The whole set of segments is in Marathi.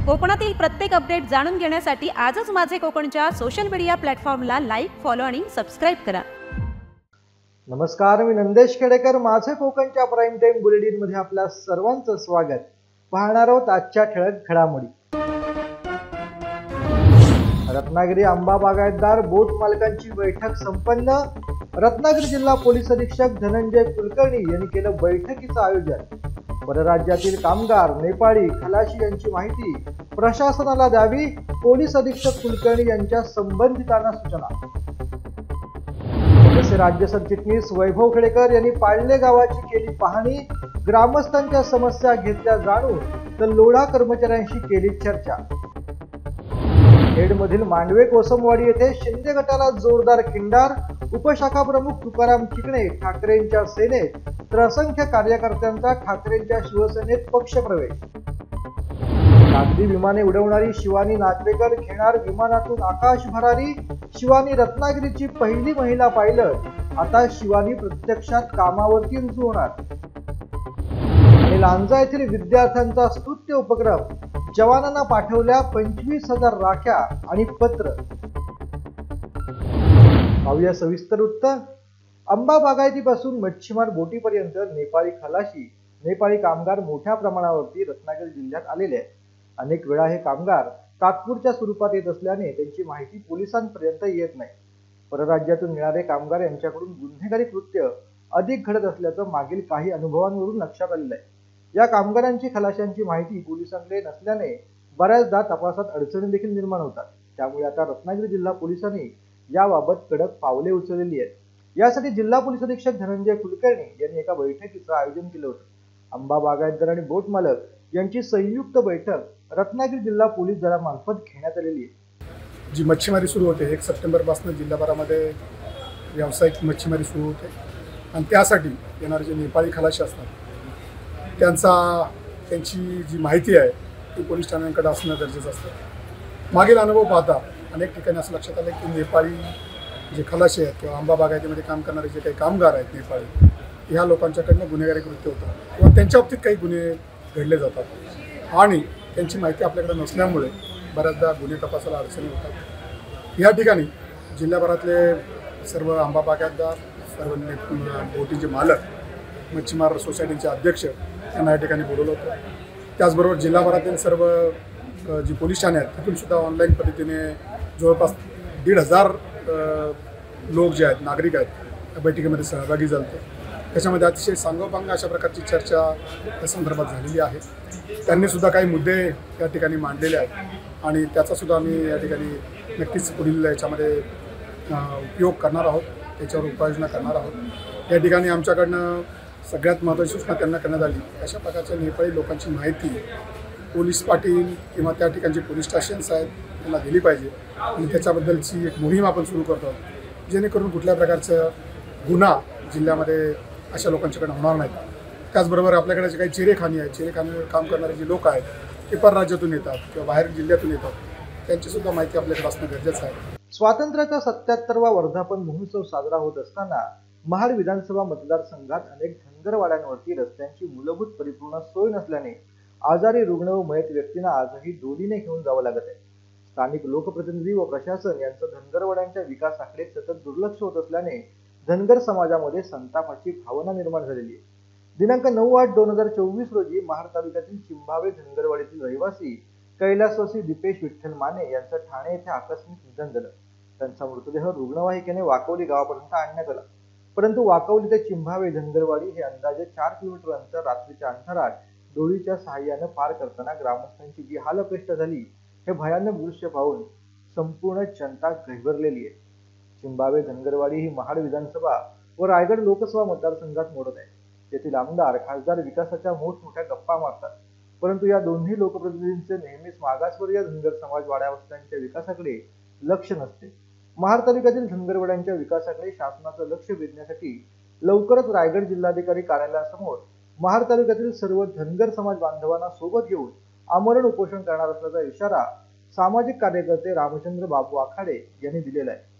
कोकणातील प्रत्येक अपडेट जाणून घेण्यासाठी आजच माझे कोकणच्या सोशल मीडिया प्लॅटफॉर्मला लाईक, फॉलो आणि सबस्क्राइब करा. नमस्कार, मी नंदेश खेडेकर. माझे कोकणच्या प्राईम टाइम बुलेटिन मध्ये आपल्या सर्वांचं स्वागत. पाहणार आहोत आजच्या ठळक घडामोडी. रत्नागिरी आंबा बागायतदार बोट मालकांची बैठक संपन्न. रत्नागिरी जिल्हा पोलीस अधीक्षक धनंजय कुलकर्णी यांनी केलं बैठकीचं आयोजन. परराज्यातील कामगार, नेपाळी, खलाशी यांची माहिती प्रशासनाला द्यावी, पोलीस अधीक्षक कुलकर्णी यांच्या संबंधितांना सूचना. तसे राज्य सरचिटणीस वैभव खेडेकर यांनी पाळले गावाची केली पाहणी. ग्रामस्थांच्या समस्या घेतल्या जाणून, तर लोढा कर्मचाऱ्यांशी केली चर्चा. खेडमधील मांडवे कोसमवाडी येथे शिंदे गटाला जोरदार खिंडार. उपशाखा प्रमुख तुकाराम चिकणे ठाकरेंच्या सेनेत, तर असंख्य कार्यकर्त्यांचा ठाकरेंच्या शिवसेनेत पक्षप्रवेश. नागरी विमाने उडवणारी शिवानी नाचवेकर घेणार विमानातून आकाश भरारी. शिवानी रत्नागिरीची पहिली महिला पायलट. आता शिवानी प्रत्यक्षात कामावरती रुजू होणार. आणि लांजा येथील विद्यार्थ्यांचा स्तुत्य उपक्रम. जवानांना पाठवल्या 25,000 राख्या आणि पत्र. पाहूया सविस्तर वृत्त. आंबा बागायतीपासून मच्छीमार बोटीपर्यंत नेपाळी खलाशी, नेपाळी कामगार मोठ्या प्रमाणावरती रत्नागिरी जिल्ह्यात आलेले आहेत. अनेक वेळा हे कामगार तात्पुरत्या स्वरूपात येत असल्याने त्यांची माहिती पोलिसांपर्यंत येत नाही. परराज्यातून येणारे कामगार यांच्याकडून गुन्हेगारी कृत्य अधिक घडत असल्याचं मागील काही अनुभवांवरून लक्षात आलेलं आहे. या कामगारांची, खलाशांची माहिती पोलिसांकडे नसल्याने बऱ्याचदा तपासात अडचणी देखील निर्माण होतात. त्यामुळे आता रत्नागिरी जिल्हा पोलिसांनी याबाबत कडक पावले उचललेली आहेत. यासाठी जिल्हा पोलीस अधीक्षक धनंजय कुलकर्णी यांनी एका बैठकीचं आयोजन केलं होतं. आंबा बागायतदार आणि बोट मालक यांची संयुक्त बैठक रत्नागिरी जिल्हा पोलीस दलामार्फत घेण्यात आलेली आहे. जी मच्छीमारी सुरू होते 1 सप्टेंबरपासून जिल्हाभरामध्ये व्यावसायिक मच्छीमारी सुरू होते आणि त्यासाठी येणारे जे नेपाळी खलाशी असतात त्यांची जी माहिती आहे ती पोलीस ठाण्यांकडे असणं गरजेचं असतं. मागील अनुभव पाहता अनेक ठिकाणी असं लक्षात आलं की नेपाळी जे खलाशी आहेत किंवा आंबा बागायतीमध्ये काम करणारे जे काही कामगार आहेत नेपाळी, ह्या लोकांच्याकडनं गुन्हेगारी कृत्य होतं किंवा त्यांच्या बाबतीत काही गुन्हे घडले जातात आणि त्यांची माहिती आपल्याकडे नसल्यामुळे बऱ्याचदा गुन्हे तपासाला अडचणी होतात. या ठिकाणी जिल्ह्याभरातले सर्व आंबा बागायतदार, सर्व बोटीचे मालक, मच्छीमार सोसायटीचे अध्यक्ष यांना या ठिकाणी बोलवलं होतं. त्याचबरोबर जिल्हाभरातील सर्व जी पोलीस ठाणे आहेत तिथून सुद्धा ऑनलाईन पद्धतीने जवळपास 1,500 लोक जे आहेत, नागरिक आहेत, या बैठकीमध्ये सहभागी झाले. त्याच्यामध्ये अतिशय सांगोपांग अशा प्रकारची चर्चा या संदर्भात झालेली आहे. त्यांनी सुद्धा काही मुद्दे या ठिकाणी मांडलेले आहेत आणि त्याचासुद्धा आम्ही या ठिकाणी नक्कीच पुढील याच्यामध्ये उपयोग करणार आहोत, त्याच्यावर उपाययोजना करणार आहोत. या ठिकाणी आमच्याकडनं सगळ्यात महत्त्वाची सूचना त्यांना करण्यात आली, अशा प्रकारच्या नेपाळी लोकांची माहिती पोलीस पाटील किंवा त्या ठिकाणचे पोलीस स्टेशन्स आहेत त्यांना दिली पाहिजे आणि त्याच्याबद्दलची एक मोहीम आपण सुरू करतो आहोत, जेणेकरून कुठल्या प्रकारचं गुन्हा जिल्ह्यामध्ये अशा लोकांच्याकडे होणार नाहीत. त्याचबरोबर आपल्याकडे जे काही चिरेखानी आहेत, चिरेखानीवर काम करणारे जे लोक आहेत ते परराज्यातून येतात किंवा बाहेर जिल्ह्यातून येतात, त्यांचीसुद्धा माहिती आपल्याकडे असणं गरजेचं आहे. स्वातंत्र्याचा 77वा वर्धापन महोत्सव साजरा होत असताना महाड विधानसभा मतदारसंघात अनेक धनगरवाड्यांवरती रस्त्यांची मूलभूत परिपूर्ण सोय नसल्याने आजारी, रुग्ण व मयत व्यक्तींना आजही डोलीने घेऊन जावं लागत आहे. स्थानिक लोकप्रतिनिधी व प्रशासन यांचं धनगरवाड्यांच्या विकासाकडे सतत दुर्लक्ष होत असल्याने धनगर समाजामध्ये संतापाची भावना निर्माण झालेली आहे. दिनांक 9/8/2024 रोजी महाड तालुक्यातील चिंभावे धनगरवाडीतील रहिवासी कैलासवासी दीपेश विठ्ठल माने यांचं ठाणे येथे आकस्मिक निधन झालं. त्यांचा मृतदेह रुग्णवाहिकेने वाकवली गावापर्यंत आणण्यात आला, परंतु वाकवली ते चिंभावे धनगरवाडी हे अंदाजे 4 किलोमीटर अंतर रात्रीच्या अंधारात डोळीच्या सहाय्याने पार करताना ग्रामस्थांची जी हालअपेष्टा झाली हे भयानक दृश्य पाहून संपूर्ण जनता गहिवरलेली आहे. चिंभावे धनगरवाडी ही महाड विधानसभा व रायगड लोकसभा मतदारसंघात मोडत आहे. येथील आमदार, खासदार विकासाच्या मोठमोठ्या गप्पा मारतात, परंतु या दोन्ही लोकप्रतिनिधींचे नेहमीच मागासवर्गीय धनगर समाज वाड्यावस्त्यांच्या विकासाकडे लक्ष नसते. महाड तालुक्यातील धनगरवाड्यांच्या विकासाकडे शासनाचं लक्ष वेधण्यासाठी लवकरच रायगड जिल्हाधिकारी कार्यालयासमोर महाड तालुक्यातील सर्व धनगर समाज बांधवांना सोबत घेऊन आमरण उपोषण करणार असल्याचा इशारा सामाजिक कार्यकर्ते रामचंद्र बाबू आखाडे यांनी दिलेला आहे.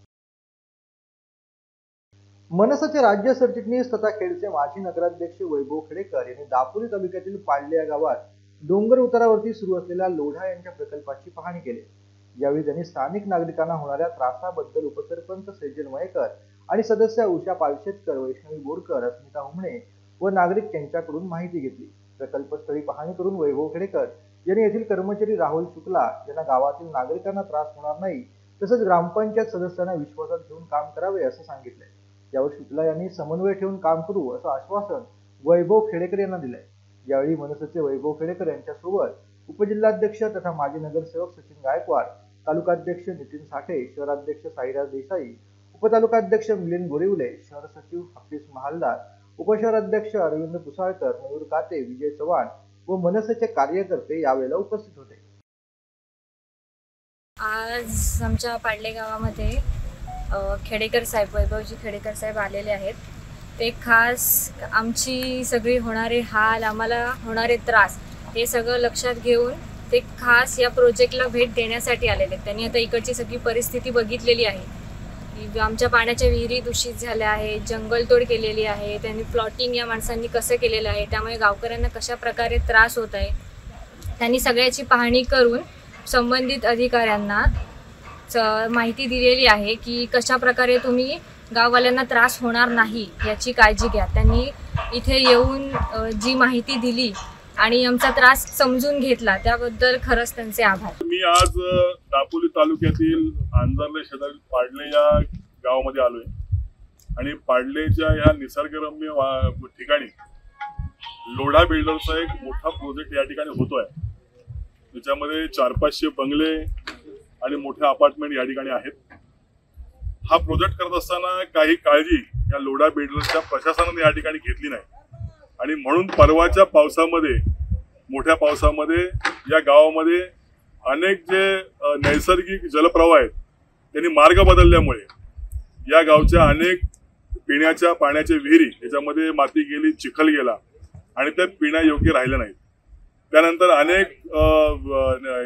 मनसेचे राज्य सरचिटणीस तथा खेडचे माजी नगराध्यक्ष वैभव खेडेकर यांनी दापोली तालुक्यातील पाळले या गावात डोंगर उतारावरती सुरू असलेल्या लोढा यांच्या प्रकल्पाची पाहणी केली। यावेळी त्यांनी स्थानिक नागरिकांना होणाऱ्या त्रासाबद्दल उपसरपंच सज्जन मयेकर आणि सदस्य उषा पालशेतकर, वैष्णवी बोरकर, अस्मिता हुमणे व नागरिक यांच्याकडून माहिती घेतली। प्रकल्पस्थळी पाहणी करून वैभव खेडेकर यांनी येथील कर्मचारी राहुल शुक्ला यांना गावातील नागरिकांना त्रास होणार नाही तसंच ग्रामपंचायत सदस्यांना विश्वासात घेऊन काम करावे असं सांगितले। यावर शुक्ला यांनी समन्वय ठेवून काम करू असं आश्वासन वैभव खेडेकर यांना दिले। यावेळी मनसेचे वैभव खेडेकर यांच्यासोबत उपजिल्हाध्यक्ष तथा माजी नगरसेवक सचिन गायकवाड, तालुकाध्यक्ष नितीन साठे, शहराध्यक्ष साईराज देसाई, उपतालुकाध्यक्ष मिलिंद गोरिवले, शहर सचिव हाफिज महालदार, उपशहराध्यक्ष अरविंद पुसाळकर, मयूर काते, विजय चव्हाण व मनसेचे कार्यकर्ते यावेळेला उपस्थित होते। आज आमच्या पाडले गावामध्ये खेडेकर साहेब, वैभवजी खेडेकर साहेब आलेले आहेत। ते खास आमची सगळी होणारे हाल, आम्हाला होणारे त्रास हे सगळं लक्षात घेऊन ते खास या प्रोजेक्टला भेट देण्यासाठी आलेले आहेत। त्यांनी आता इकडची सगळी परिस्थिती बघितलेली आहे की आमच्या पाण्याच्या विहिरी दूषित झाल्या आहेत, जंगलतोड केलेली आहे, त्यांनी प्लॉटिंग या माणसांनी कसं केलेलं आहे, त्यामुळे गावकऱ्यांना कशा प्रकारे त्रास होत आहे। त्यांनी सगळ्याची पाहणी करून संबंधित अधिकाऱ्यांना माहिती दिलेली आहे की कशा प्रकारे तुम्ही गाववाल्यांना त्रास होणार नाही याची काळजी घ्या। त्यांनी इथे येऊन जी माहिती दिली आणि आमचा त्रास समजून घेतला त्याबद्दल खरंच त्यांचे आभार। मी आज दापोली तालुक्यातील आंजर्ले शेजारील पाडले या गावामध्ये आलोय आणि पाडलेच्या या निसर्गरम्य ठिकाणी लोढा बिल्डरचा एक मोठा प्रोजेक्ट या ठिकाणी होतोय। त्याच्यामध्ये 400-500 बंगले आणि मोठे अपार्टमेंट या ठिकाणी आहेत। हा प्रोजेक्ट करत असताना काही काळजी या लोढा बिल्डरच्या प्रशासनाने या ठिकाणी घेतली नाही आणि म्हणून परवाच्या पावसामध्ये, मोठ्या पावसामध्ये या गावामध्ये अनेक जे नैसर्गिक जलप्रवाह आहेत त्यांनी मार्ग बदलल्यामुळे या गावच्या अनेक पिण्याच्या पाण्याच्या विहिरी याच्यामध्ये माती गेली, चिखल गेला आणि त्या पिण्यायोग्य राहिल्या नाहीत। त्यानंतर अनेक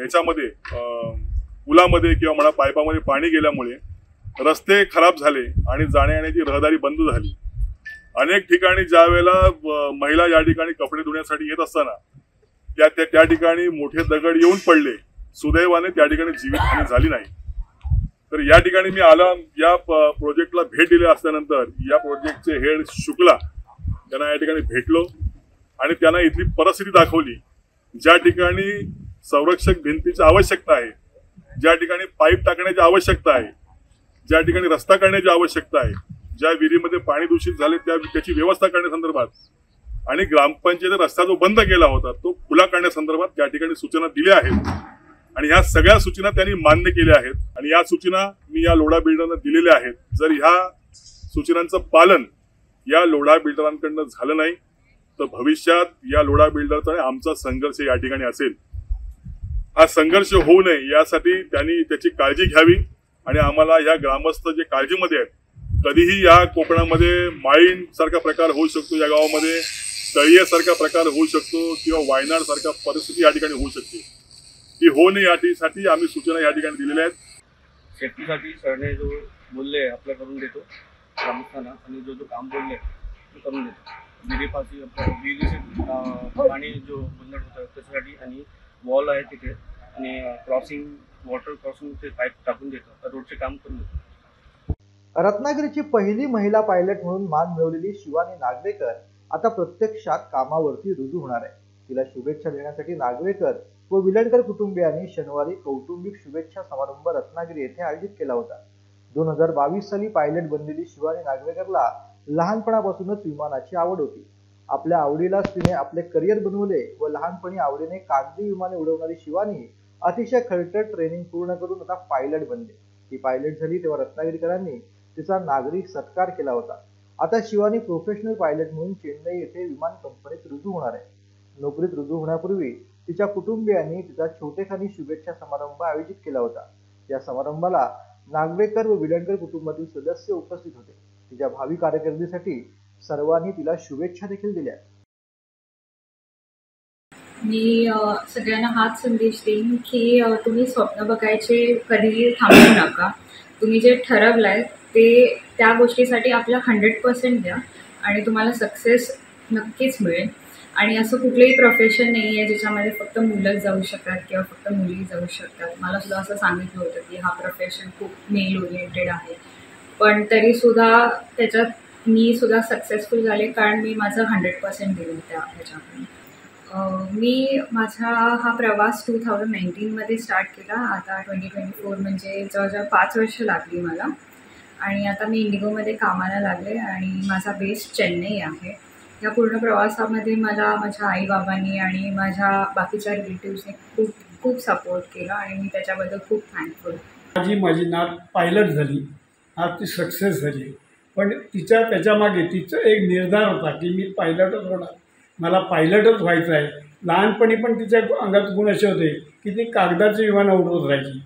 याच्यामध्ये पुलामध्ये किंवा म्हणा पाईपामध्ये पाणी गेल्यामुळे रस्ते खराब झाले आणि जाण्या येण्याची रहदारी बंद झाली। अनेक ठिकाणी ज्या वेळेला महिला या ठिकाणी कपडे धुण्यासाठी येत असताना त्या ठिकाणी मोठे दगड येऊन पडले। सुदैवाने त्या ठिकाणी जीवितहानी झाली नाही। तर या ठिकाणी मी या प्रोजेक्टला भेट दिली असल्यानंतर या प्रोजेक्टचे हेड शुक्ला त्यांना या ठिकाणी भेटलो आणि त्यांना इथली परिस्थिती दाखवली। ज्या ठिकाणी संरक्षक भिंतीची आवश्यकता आहे, ज्या ठिकाणी पाईप टाकण्याची आवश्यकता आहे, ज्या ठिकाणी रस्ता करण्याची आवश्यकता आहे, ज्या विहिरीमध्ये पाणी दूषित झाले त्याची व्यवस्था करण्यासंदर्भात आणि ग्रामपंचायत रस्ता जो बंद केला होता तो खुला करण्यासंदर्भात त्या ठिकाणी सूचना दिल्या आहेत आणि ह्या सगळ्या सूचना त्यांनी मान्य केल्या आहेत आणि या सूचना मी या लोढा बिल्डरना दिलेल्या आहेत। जर ह्या सूचनांचं पालन या लोढा बिल्डरांकडनं झालं नाही तर भविष्यात या लोढा बिल्डरचा आणि आमचा संघर्ष या ठिकाणी असेल। हा संघर्ष होऊ नये यासाठी त्यांनी त्याची काळजी घ्यावी आणि आम्हाला या ग्रामस्थ जे काळजीमध्ये आहेत, कधीही या कोकणामध्ये माळीण सारखा प्रकार होऊ शकतो, या गावामध्ये तळीये सारखा प्रकार होऊ शकतो किंवा वायनाड सारखा परिस्थिती या ठिकाणी होऊ शकते। ती होऊ नये यासाठी आम्ही सूचना या ठिकाणी दिलेल्या आहेत। शेतीसाठी सरने जो बोलले आपल्या करून देतो ग्रामस्थांना आणि जो काम बोलले ते करून देतो। विहिरीपाशी विहिरीचे पाणी जो बंद होतं त्याच्यासाठी आणि वॉल आहे तिथे आणि क्रॉसिंग वॉटर क्रॉसिंगचे पाईप टाकून देतो, रोडचे काम करून देतो। रत्नागिरीची पहिली महिला पायलट म्हणून मान मिळवलेली शिवानी नागवेकर आता प्रत्यक्षात कामावरती रुजू होणार आहे। तिला शुभेच्छा देण्यासाठी नागवेकर व विलणकर कुटुंबियांनी शनिवारी कौटुंबिक शुभेच्छा समारंभ रत्नागिरी येथे आयोजित केला होता। 2022 साली पायलट बनलेली शिवानी नागवेकरला लहानपणापासूनच विमानाची आवड होती। आपल्या आवडीलाच तिने आपले करिअर बनवले व लहानपणी आवडीने कागदी विमाने उडवणारी शिवानी अतिशय खडतर ट्रेनिंग पूर्ण करून आता पायलट बनली। ती पायलट झाली तेव्हा रत्नागिरीकरांनी तिचा नागरी सत्कार केला होता। आता शिवानी प्रोफेशनल पायलट म्हणून चेन्नई येथे विमान कंपनीत रुजू होणार आहे। नोकरीत रुजू होण्यापूर्वी तिच्या कुटुंबियांनी तिचा छोटेखानी शुभेच्छा समारंभ आयोजित केला होता। या समारंभाला नागवेकर व विलणकर कुटुंबातील सदस्य उपस्थित होते। तिच्या भावी कारकिर्दीसाठी सर्वांनी तिला शुभेच्छा देखील दिल्या। मी सगळ्यांना हाच संदेश देईन की तुम्ही स्वप्न बघायचे कधीही थांबू नका। तुम्ही जे ठरवलंय ते त्या गोष्टीसाठी आपला 100% द्या आणि तुम्हाला सक्सेस नक्कीच मिळेल। आणि असं कुठलंही प्रोफेशन नाही आहे ज्याच्यामध्ये फक्त मुलंच जाऊ शकतात किंवा फक्त मुली जाऊ शकतात. मला सुद्धा असं सांगितलं होतं की हा प्रोफेशन खूप मेल ओरिएंटेड आहे. पण तरीसुद्धा त्याच्यात मी सुद्धा सक्सेसफुल झाले, कारण मी माझं 100% दिलं ह्याच्यामध्ये. मी माझा हा प्रवास 2019मध्ये स्टार्ट केला. आता 2024 म्हणजे जवळजवळ 5 वर्ष लागली मला. आणि आता मी इंडिगोमध्ये कामाला लागले आणि माझा बेस चेन्नई आहे. या पूर्ण प्रवासामध्ये मला माझ्या आईबाबांनी आणि माझ्या बाकीच्या रिलेटिव्सने खूप खूप सपोर्ट केला आणि मी त्याच्याबद्दल खूप थँकफुल. माझी नात पायलट झाली, आज ती सक्सेस झाली. पण त्याच्यामागे तिचा एक निर्धार होता की मी पायलटच होणार, मला पायलटच व्हायचं आहे. लहानपणी पण तिच्या अंगात गुण असे होते की ती कागदाची विमानं उडवत राहायची.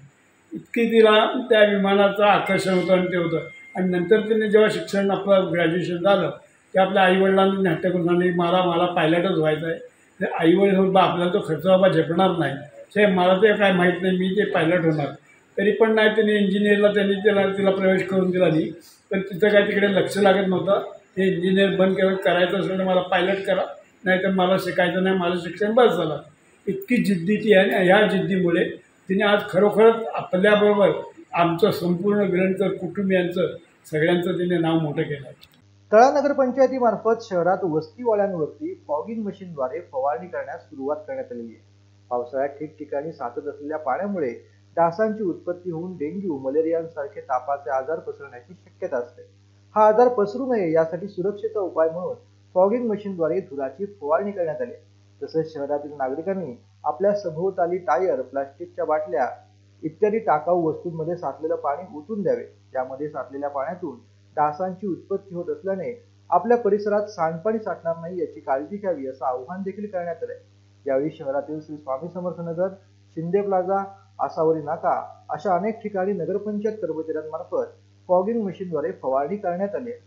इतकी तिला त्या विमानाचं आकर्षण होतं आणि ते होतं. आणि नंतर तिने जेव्हा शिक्षण आपलं ग्रॅज्युएशन झालं ते आपल्या आईवडिलांनी हट्ट करून सांगितले मला पायलटच व्हायचं आहे. तर आईवडील बा आपल्याला तो खर्च बाबा झेपणार नाही, ते मला ते काय माहीत नाही, मी ते पायलट होणार. तरी पण नाही, त्यांनी इंजिनिअरला तिला प्रवेश करून दिला नाही. पण तिचं काय तिकडे लक्ष लागत नव्हतं. ते इंजिनियर बंद करायचं असेल तर मला पायलट करा, नाही तर मला शिकायचं नाही, माझं शिक्षण बस झालं. इतकी जिद्दी ती आहे. आणि ह्या जिद्दीमुळे तिने आज खरोखरच आपल्याबरोबर आमचं संपूर्ण विरणकर कुटुंबियांचं सगळ्यांचं तिने नाव मोठं केलं. तळा नगरपंचायतीमार्फत शहरात वस्तीवाल्यांवरती फॉगिंग मशीनद्वारे फवारणी करण्यास सुरुवात करण्यात आलेली आहे. पावसाळ्यात ठिकठिकाणी साचत असलेल्या पाण्यामुळे डासांची उत्पत्ती होऊन डेंग्यू, मलेरियासारखे तापाचे आजार पसरण्याची शक्यता असते. हा आजार पसरू नये यासाठी सुरक्षेचा उपाय म्हणून फॉगिंग मशीनद्वारे धुराची फवारणी करण्यात आली. तसेच शहरातील नागरिकांनी आपल्या सभोवताली टायर, प्लास्टिकच्या बाटल्या इत्यादी टाकाऊ वस्तूंमध्ये साठलेलं पाणी ओतून द्यावे. त्यामध्ये साठलेल्या पाण्यातून डासांची उत्पत्ती होत असल्याने आपल्या परिसरात सांडपाणी साठणार नाही याची काळजी घ्यावी असं आवाहन देखील करण्यात आलंय. यावेळी शहरातील श्री स्वामी समर्थ नगर, शिंदे प्लाझा, आसावरी नाका अशा अनेक ठिकाणी नगरपंचायत कर्मचाऱ्यांमार्फत फॉगिंग मशीनद्वारे फवारणी करण्यात आली आहे.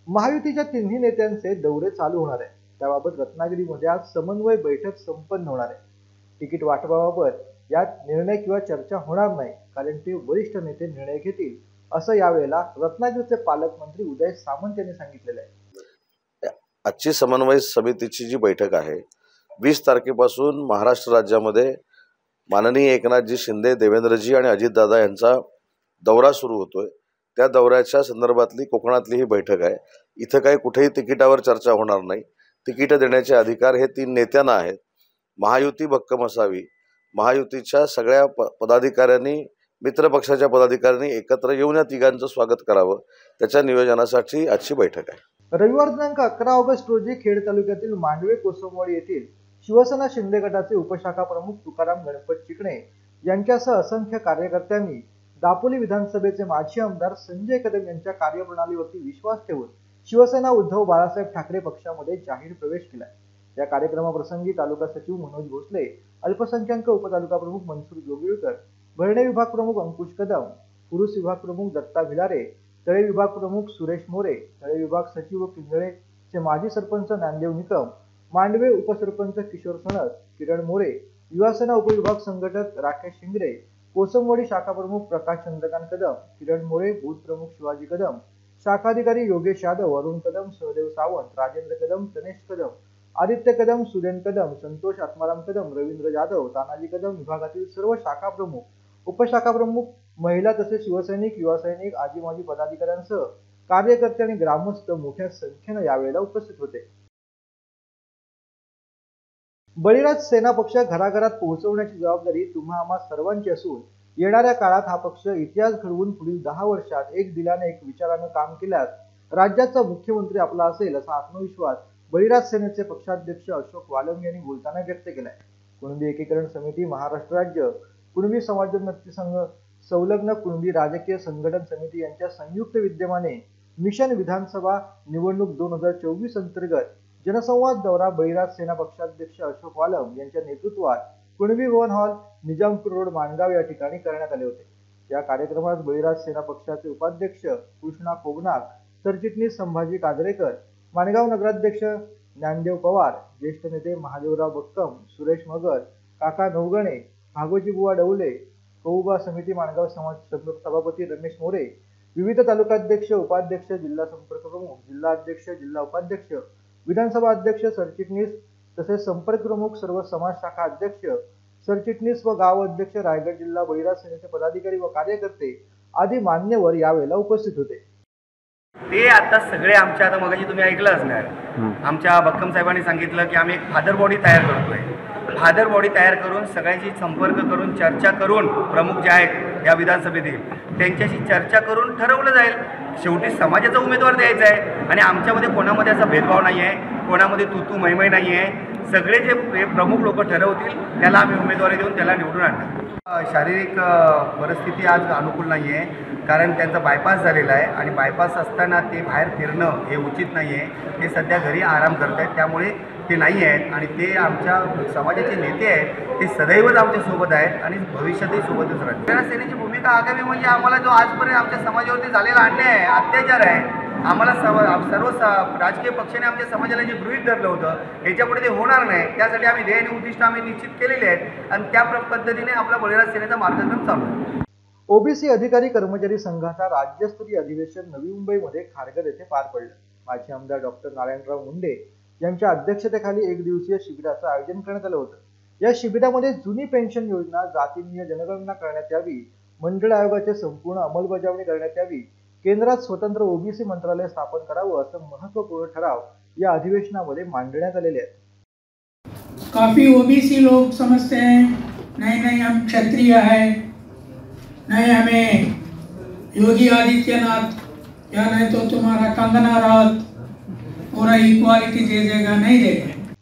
महायुतीच्या तिन्ही नेत्यांचे दौरे चालू होणार आहे. त्याबाबत रत्नागिरीमध्ये आज समन्वय बैठक संपन्न होणार आहे. तिकीट वाटपाबाबत यात निर्णय किंवा चर्चा होणार नाही, कारण ते वरिष्ठ नेते निर्णय घेतील असं यावेळेला रत्नागिरीचे पालकमंत्री उदय सामंत यांनी सांगितलेलं आहे. आजची समन्वय समितीची जी बैठक आहे 20 तारखेपासून महाराष्ट्र राज्यामध्ये माननीय एकनाथजी शिंदे, देवेंद्रजी आणि अजितदादा यांचा दौरा सुरू होतोय. त्या दौऱ्याच्या संदर्भातली कोकणातली ही बैठक आहे. इथं काही कुठेही तिकिटावर चर्चा होणार नाही. तिकीटं देण्याचे अधिकार हे 3 नेत्यांना आहेत. महायुती भक्कम असावी. महायुतीच्या सगळ्या पदाधिकाऱ्यांनी, मित्रपक्षाच्या पदाधिकाऱ्यांनी एकत्र येऊन या तिघांचं स्वागत करावं, त्याच्या नियोजनासाठी आजची बैठक आहे. रविवार दिनांक 11 ऑगस्ट रोजी खेड तालुक्यातील मांडवे कोसमवाडी येथील शिवसेना शिंदे गटाचे उपशाखा प्रमुख तुकाराम गणपत चिकणे यांच्यासह असंख्य कार्यकर्त्यांनी दापोली विधानसभेचे माजी आमदार संजय कदम यांच्या कार्यप्रणालीवरती विश्वास ठेवून शिवसेना उद्धव बाळासाहेब ठाकरे पक्षामध्ये जाहीर प्रवेश केला. या कार्यक्रमाप्रसंगी तालुका सचिव मनोज भोसले, अल्पसंख्याक उपतालुका प्रमुख मनसूर जोगळकर, भरणे विभाग प्रमुख अंकुश कदम, पुरुष विभाग प्रमुख दत्ता भिलारे, तळे विभाग प्रमुख सुरेश मोरे, तळे विभाग सचिव किंजळेचे माजी सरपंच नांदेव निकम, मांडवे उपसरपंच किशोर सणस, किरण मोरे, युवासेना उपविभाग संघटक राकेश शिंगरे, कोसमवाडी शाखा प्रमुख प्रकाश चंद्रकांत कदम, किरण मोरे, बूथ प्रमुख शिवाजी कदम, शाखाधिकारी योगेश यादव, अरुण कदम, सहदेव सावंत, राजेंद्र कदम, तनेश कदम, आदित्य कदम, सुरेन कदम, संतोष आत्माराम कदम, रवींद्र जाधव, तानाजी कदम विभागातील सर्व शाखा प्रमुख, उपशाखा प्रमुख, महिला तसेच शिवसैनिक, युवासैनिक, आजी माजी पदाधिकाऱ्यांसह कार्यकर्ते आणि ग्रामस्थ मोठ्या संख्येने यावेळेला उपस्थित होते. बळीराज सेना पक्ष घराघरात पोहोचवण्याची जबाबदारी तुम्हा आम्हा सर्वांची असून येणाऱ्या काळात हा पक्ष इतिहास घडवून पुढील 10 वर्षात एक दिलाने एक विचारानं काम केल्यास राज्याचा मुख्यमंत्री आपला असेल असा आत्मविश्वास बळीराज सेनेचे पक्षाध्यक्ष अशोक वालम यांनी बोलताना व्यक्त केलाय. कुणबी एकीकरण समिती, महाराष्ट्र राज्य कुणबी समाजोन्नती संघ, संलग्न कुणबी राजकीय संघटन समिती यांच्या संयुक्त विद्यमाने मिशन विधानसभा निवडणूक 2024 अंतर्गत जनसंवाद दौरा बळीराज सेना पक्षाध्यक्ष अशोक वालम यांच्या नेतृत्वात कुणबी भवन हॉल, निजामपूर रोड, माणगाव या ठिकाणी करण्यात आले होते. या कार्यक्रमात बळीराज सेना पक्षाचे उपाध्यक्ष कृष्णा कोगनाक, सरचिटणीस संभाजी काजरेकर, माणगाव नगराध्यक्ष ज्ञानदेव पवार, ज्येष्ठ नेते महादेवराव बक्कम, सुरेश मगर, काका नवगणे, भागोजी बुवा डवले, कौबा समिती माणगाव समाज सभापती रमेश मोरे, विविध तालुकाध्यक्ष, उपाध्यक्ष, जिल्हा संपर्क प्रमुख, जिल्हा अध्यक्ष, जिल्हा उपाध्यक्ष, विधानसभा अध्यक्ष, सरचिटणीस तसेच संपर्क प्रमुख, सर्व समाज शाखा अध्यक्ष, सरचिटणीस व गाव अध्यक्ष, रायगड जिल्हा बळीराज सेनेचे पदाधिकारी व कार्यकर्ते आदी मान्यवर यावेळेला उपस्थित होते. ते आता सगळे आमच्या, आता मगाशी तुम्ही ऐकलं असणार, आमच्या बक्कम साहेबांनी सांगितलं की आम्ही एक फादर बॉडी तयार करतोय. फादर बॉडी तयार करून सगळ्यांशी संपर्क करून चर्चा करून प्रमुख जे आहेत या विधानसभेतील त्यांच्याशी चर्चा करून ठरवलं जाईल. शेवटी समाजाचा उमेदवार द्यायचा आहे आणि आमच्यामध्ये कोणामध्ये असा भेदभाव नाही आहे, कोणामध्ये तू मैमै नाही आहे. सगळे जे प्रमुख लोक ठरवतील त्याला आम्ही उमेदवारी देऊन त्याला निवडून आणणार. शारीरिक परिस्थिती आज अनुकूल नाही आहे, कारण त्यांचा बायपास झालेला आहे आणि बायपास असताना ते बाहेर फिरणं हे उचित नाही आहे. ते सध्या घरी आराम करत आहेत, त्यामुळे ते नाही आहेत आणि ते आमच्या समाजाचे नेते आहेत. ते सदैवच आमच्यासोबत आहेत आणि भविष्यातही सोबतच राहतील. सेनेची भूमिका आगामी म्हणजे आम्हाला जो आजपर्यंत आमच्या समाजावरती झालेला अन्याय आहे, अत्याचार आहे, आम्हाला सर्व राजकीय पक्षाने आमच्या समाजाला जे गृहीत धरलं होतं याच्यापुढे ते होणार नाही. त्यासाठी आम्ही ध्येय आणि उद्दिष्ट आम्ही निश्चित केलेले आहेत आणि त्या पद्धतीने आपला बळीराज सेनेचा मार्गक्रम चालू आहे. ओबीसी अधिकारी कर्मचारी संघाचा राज्यस्तरीय अधिवेशन नवी मुंबईमध्ये खारघर येथे पार पडलं. माजी आमदार डॉक्टर नारायणराव मुंडे यांच्या अध्यक्षतेखाली एक दिवसीय शिबिराचं आयोजन करण्यात आलं होतं. या शिबिरामध्ये जुनी पेन्शन योजना, जातीनिय जनगणना करण्यात यावी, मंडळ आयोगाची संपूर्ण अंमलबजावणी करण्यात यावी, केंद्रात स्वतंत्र ओबीसी मंत्रालय स्थापन करावं असं महत्वपूर्ण ठराव या अधिवेशनामध्ये मांडण्यात आलेले आहेत. काफी ओबीसी लोग समझते हैं नहीं हम क्षत्रिय है, नहीं हमें योगी आदित्यनाथ या नहीं तो तुम्हारा कंगना राउत पूरा इक्वालिटी दे देगा, नहीं देगा.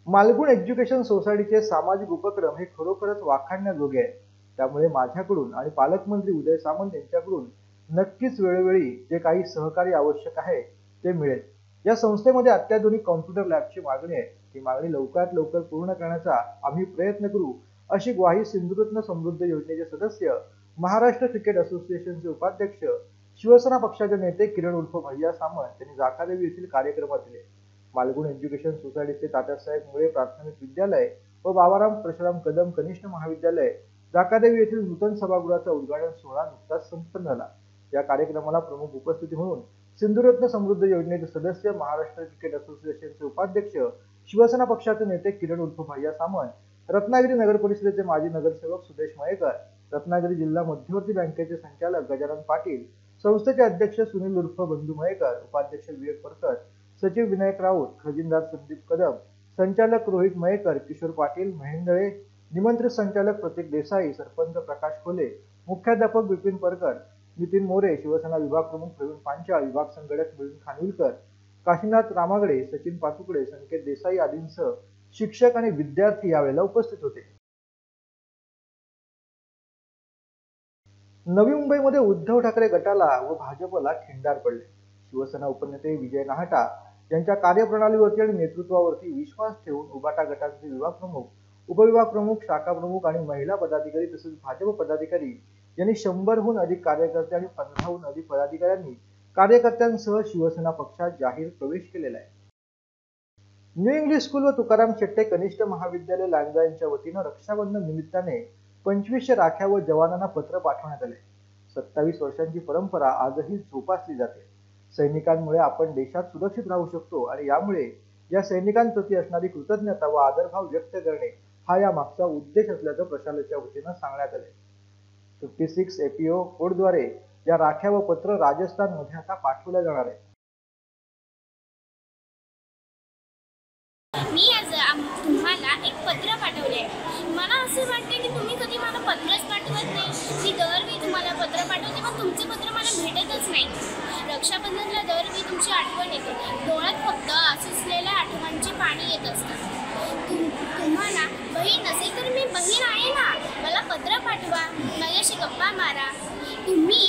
मालगुण एज्युकेशन सोसायटीचे सामाजिक उपक्रम हे खरोखरच वाखाणण्याजोगे आहेत. त्यामुळे माझ्याकडून आणि पालकमंत्री उदय सामंत यांच्याकडून नक्कीच वेळोवेळी जे काही सहकार्य आवश्यक आहे ते मिळेल. या संस्थेमध्ये अत्याधुनिक कॉम्प्युटर लॅबची मागणी आहे. ती मागणी लवकरात लवकर पूर्ण करण्याचा आम्ही प्रयत्न करू अशी ग्वाही सिंधुरत्न समृद्ध योजनेचे सदस्य, महाराष्ट्र क्रिकेट असोसिएशनचे उपाध्यक्ष, शिवसेना पक्षाचे नेते किरण उर्फ भैया सामंत यांनी जाकादेवी येथील कार्यक्रमात दिले. मालगुण एज्युकेशन सोसायटीचे तात्यासाहेब मुळे प्राथमिक विद्यालय व बाबाराम परशुराम कदम कनिष्ठ महाविद्यालय जाकादेवी येथील नूतन सभागृहाचा उद्घाटन सोहळा नुकताच संपन्न झाला. या कार्यक्रमाला प्रमुख उपस्थिती म्हणून सिंधुरत्न समृद्ध योजनेचे सदस्य, महाराष्ट्र क्रिकेट असोसिएशनचे उपाध्यक्ष, शिवसेना पक्षाचे नेते किरण उर्फ भैया सामंत, रत्नागिरी नगर परिषदेचे माजी नगरसेवक सुदेश मयेकर, रत्नागिरी जिल्हा मध्यवर्ती बँकेचे संचालक गजानन पाटील, संस्थेचे अध्यक्ष सुनील उर्फ बंधू मयेकर, उपाध्यक्ष विवेक परकर, सचिव विनायक राऊत, खजिनदार संदीप कदम, संचालक रोहित मयेकर, किशोर पाटील, महेंदळे, निमंत्रित संचालक प्रतीक देसाई, सरपंच प्रकाश खोले, मुख्याध्यापक विपिन परकर, नितीन मोरे, शिवसेना विभाग प्रमुख प्रवीण पांचाळ, विभाग संघटक मिलिंद खानविलकर, काशीनाथ रामागडे, सचिन पातुकडे, संकेत देसाई आदींसह शिक्षक आणि विद्यार्थी यावेळेला उपस्थित होते. नवी मुंबईमध्ये उद्धव ठाकरे गटाला व भाजपला खिंडार पडले. शिवसेना उपनेते विजय नाहटा यांच्या कार्यप्रणालीवरती आणि नेतृत्वावरती विश्वास ठेवून उबाटा गटाचे विभाग प्रमुख, उपविभाग प्रमुख, शाखा प्रमुख आणि महिला पदाधिकारी तसेच भाजप पदाधिकारी यांनी 100हून अधिक कार्यकर्ते आणि 15हून अधिक पदाधिकाऱ्यांनी कार्यकर्त्यांसह शिवसेना पक्षात जाहीर प्रवेश केलेला आहे. न्यू इंग्लिश स्कूल व तुकाराम शेट्टे कनिष्ठ महाविद्यालय लांजा यांच्या वतीनं रक्षाबंधन निमित्ताने 2500 राख्या व जवानांना पत्र पाठवण्यात आले. 27 वर्षांची परंपरा आजही जोपासली जाते. सैनिकांमुळे आपण देशात सुरक्षित राहू शकतो आणि यामुळे या सैनिकांप्रती असणारी कृतज्ञता व आदरभाव व्यक्त करणे हा या मागचा उद्देश असल्याचं प्रशासनाच्या वतीनं सांगण्यात आले. 56 APO कोडद्वारे या राख्या व पत्र राजस्थानमध्ये आता पाठवल्या जाणार आहे. मी आज तुम्हाला एक पत्र पाठवले आहे. मला असं वाटते की तुम्ही कधी मला पत्रच पाठवत नाही. मी दरवेळी तुम्हाला पत्र पाठवते पण तुमचे पत्र मला भेटतच नाही. रक्षाबंधनला दरवेळी तुमची आठवण येते. डोळ्यात फक्त असलेल्या आठवणीचे पाणी येत असतं. तुम्हाला बहीण नसेल तर मी बहीण आहे ना. मला पत्र पाठवा, माझ्याशी गप्पा मारा. तुम्ही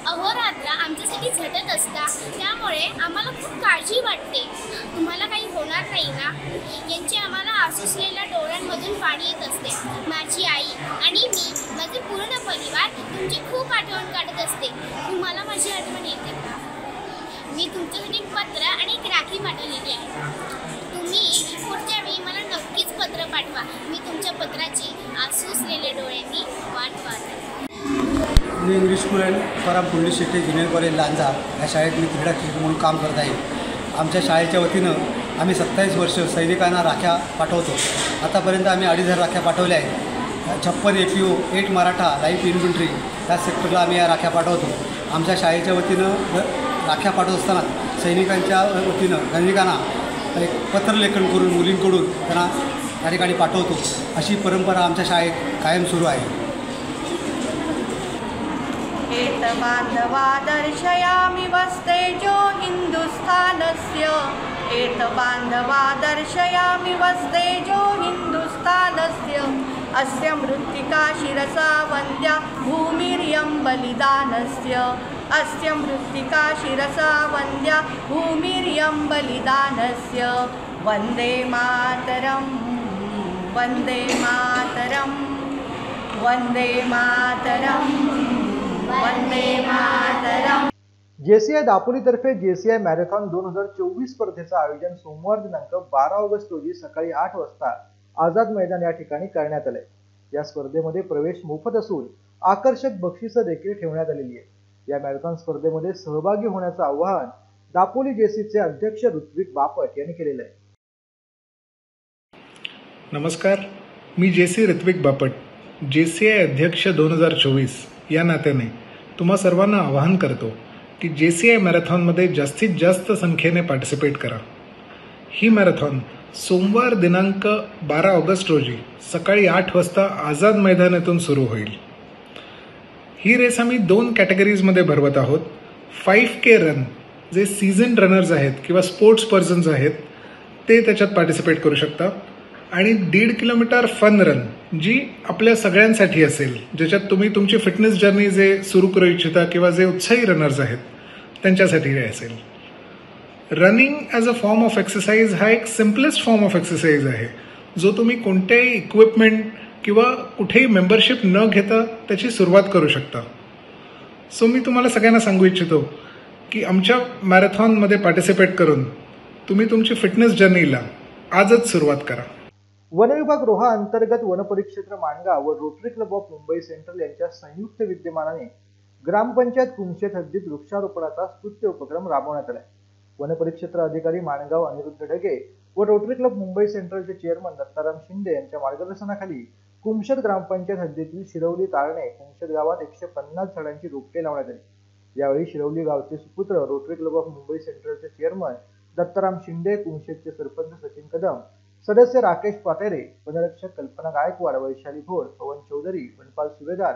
अहोरात्र आमच्यासाठी झटत असता, त्यामुळे आम्हाला खूप काळजी वाटते. तुम्हाला काही होणार नाही ना यांचे आम्हाला आसुसलेल्या डोळ्यांमधून पाणी येत असते. माझी आई आणि मी, माझे पूर्ण परिवार तुमची खूप आठवण काढत असते. तुम्हाला माझी आठवण येते का? मी तुमच्यासाठी पत्र आणि एक राखी पाठवलेली आहे. तुम्ही पुढच्या वेळी मला नक्कीच पत्र पाठवा. मी तुमच्या पत्राची आसुसलेल्या डोळ्यांनी वाट पाहते. New English school and Tukaram Pundlik Shette junior college Lanja या शाळेत मी क्रीडा शिक्षक म्हणून काम करत आहे. आमच्या शाळेच्या वतीनं आम्ही 27 वर्ष सैनिकांना राख्या पाठवतो. आतापर्यंत आम्ही 2,500 राख्या पाठवल्या आहेत. 56 APO, 8 मराठा, लाईट इन्फंट्री या सेक्टरला आम्ही या राख्या पाठवतो. आमच्या शाळेच्या वतीनं राख्या पाठवत असताना सैनिकांच्या वतीनं सैनिकांना एक पत्रलेखन करून मुलींकडून त्यांना त्या ठिकाणी पाठवतो. अशी परंपरा आमच्या शाळेत कायम सुरू आहे. एत बांधवा दर्शयामि वस्तेजो हिंदुस्थानस्य. एत बांधवा दर्शयामि वस्तेजो हिंदुस्थानस्य. अस्य मृत्तिका शिरसा वन्द्या भूमिर्यं बलिदानस्य. अस्य मृत्तिका शिरसा वन्द्या भूमिर्यं बलिदानस्य. वन्दे मातरं वन्दे मातरं वन्दे मातरं वन्दे मातरं. JCI दापोलीतर्फे JCI मॅरेथॉन 2024 स्पर्धेचं आयोजन सोमवार दिनांक 12 ऑगस्ट रोजी सकाळी 8 वाजता आझाद मैदान या ठिकाणी करण्यात आलंय. या स्पर्धेमध्ये प्रवेश मोफत असून आकर्षक बक्षिसं देखील ठेवण्यात आलेली आहे. या मॅरेथॉन स्पर्धेमध्ये सहभागी होण्याचं आवाहन दापोली JCIचे अध्यक्ष ऋत्विक बापट यांनी केलेलं आहे. नमस्कार, मी JC ऋत्विक बापट, JCI अध्यक्ष 2024 या नात्याने तुम्हा सर्वांना आवाहन करतो की JCI मॅरेथॉनमध्ये जास्तीत जास्त संख्येने पार्टिसिपेट करा. ही मॅरेथॉन सोमवार दिनांक 12 ऑगस्ट रोजी सकाळी 8 वाजता आझाद मैदानातून सुरू होईल. ही रेस आम्ही 2 कॅटेगरीजमध्ये भरवत आहोत. 5K रन, जे सीझन रनर्स आहेत किंवा स्पोर्ट्स पर्सन्स आहेत ते त्याच्यात पार्टिसिपेट करू शकता, आणि 1.5 किलोमीटर फन रन, जी आपल्या सगळ्यांसाठी असेल, ज्याच्यात तुम्ही तुमची फिटनेस जर्नी जे सुरू करू इच्छिता किंवा जे उत्साही रनर्स आहेत त्यांच्यासाठी हे असेल. Running as a form of exercise हा एक सिम्पलेस्ट फॉर्म ऑफ एक्सरसाइज आहे, जो तुम्ही कोणत्याही इक्विपमेंट किंवा कुठेही मेंबरशिप न घेता त्याची सुरुवात करू शकता. सो मी तुम्हाला सगळ्यांना सांगू इच्छितो की आमच्या मॅरेथॉनमध्ये पार्टिसिपेट करून तुम्ही तुमची फिटनेस जर्नीला आजच सुरुवात करा. वनविभाग रोहा अंतर्गत वनपरिक्षेत्र माणगाव व Rotary Club of Mumbai central यांच्या संयुक्त विद्यमानाने ग्रामपंचायत कुमशेत हद्दीत वृक्षारोपणाचा स्तुत्य उपक्रम राबवण्यात आला. वनपरिक्षेत्र अधिकारी माणगाव अनिरुद्ध ढगे व रोटरी क्लब मुंबई सेंट्रलचे चेअरमन दत्ताराम शिंदे यांच्या मार्गदर्शनाखाली कुमशेत ग्रामपंचायत हद्दीतील शिरवली तारणे कुमशेत गावात 150 झाडांची रोपटे लावण्यात आली. यावेळी शिरवली गावचे सुपुत्र रोटरी क्लब ऑफ मुंबई सेंट्रलचे चेअरमन दत्ताराम शिंदे, कुमशेतचे सरपंच सचिन कदम, सदस्य राकेश पातेरे, वनरक्षक कल्पना गायकवाड, वैशाली भोर, पवन चौधरी, वनपाल सुभेदार,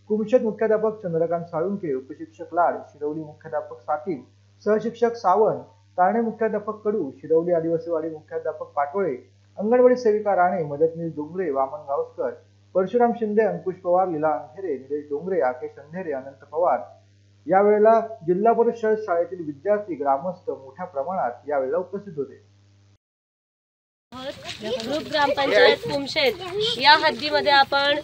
कुमशेत मुख्याध्यापक चंद्रकांत साळुंके, उपशिक्षक लाड, शिरवली मुख्याध्यापक साकीब, सहशिक्षक सावंत, तारणे मुख्याध्यापक कडू, शिरवली आदिवासीवाडी मुख्याध्यापक पाटोळे, अंगणवाडी सेविका राणे, मदतनीस डोंगरे, वामन गावस्कर, परशुराम शिंदे, अंकुश पवार, लीला अंधेरे, निलेश डोंगरे, आकेश अंधेरे, अनंत पवार. यावेळेला जिल्हा परिषद शाळेतील विद्यार्थी, ग्रामस्थ मोठ्या प्रमाणात यावेळेला उपस्थित होते. ग्रुप ग्रामपंचायत कुमशेत या हद्दीमध्ये आपण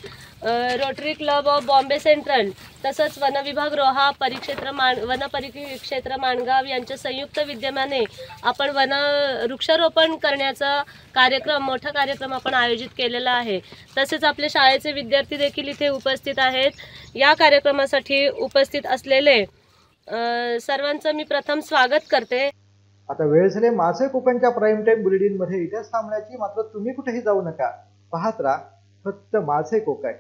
rotary Club of Bombay central तसंच वनविभाग रोहा वनपरिक्षेत्र माणगाव यांच्या संयुक्त विद्यमाने आपण वृक्षारोपण करण्याचा मोठा कार्यक्रम आपण आयोजित केलेला आहे. तसेच आपल्या शाळेचे विद्यार्थी देखील इथे उपस्थित आहेत. या कार्यक्रमासाठी उपस्थित असलेले सर्वांचं मी प्रथम स्वागत करते. आता वेळ झाली माझे कोकणच्या प्राईम टाइम बुलेटिन मध्ये इथेच थांबण्याची. मात्र तुम्ही कुठेही जाऊ नका, पाहत राहा फक्त माझे कोकण.